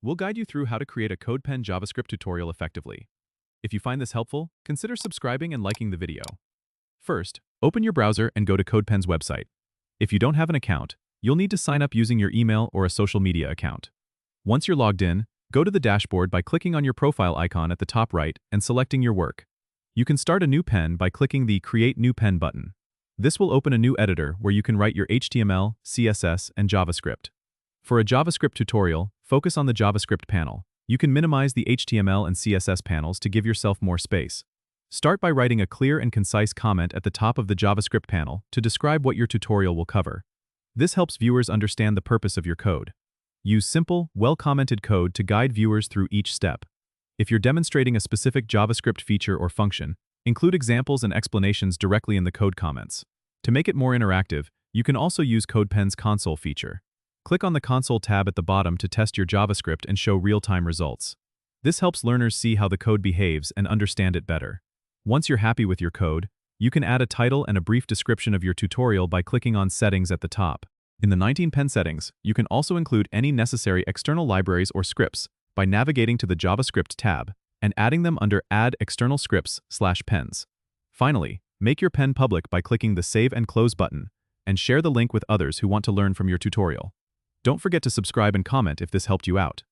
we'll guide you through how to create a CodePen JavaScript tutorial effectively. If you find this helpful, consider subscribing and liking the video. First, open your browser and go to CodePen's website. If you don't have an account, you'll need to sign up using your email or a social media account. Once you're logged in, go to the dashboard by clicking on your profile icon at the top right and selecting your work. You can start a new pen by clicking the Create New Pen button. This will open a new editor where you can write your HTML, CSS, and JavaScript. For a JavaScript tutorial, focus on the JavaScript panel. You can minimize the HTML and CSS panels to give yourself more space. Start by writing a clear and concise comment at the top of the JavaScript panel to describe what your tutorial will cover. This helps viewers understand the purpose of your code. Use simple, well-commented code to guide viewers through each step. If you're demonstrating a specific JavaScript feature or function, include examples and explanations directly in the code comments. To make it more interactive, you can also use CodePen's console feature. Click on the console tab at the bottom to test your JavaScript and show real-time results. This helps learners see how the code behaves and understand it better. Once you're happy with your code, you can add a title and a brief description of your tutorial by clicking on Settings at the top. In the 19 pen settings, you can also include any necessary external libraries or scripts by navigating to the JavaScript tab and adding them under Add External Scripts/Pens. Finally, make your pen public by clicking the Save and Close button and share the link with others who want to learn from your tutorial. Don't forget to subscribe and comment if this helped you out.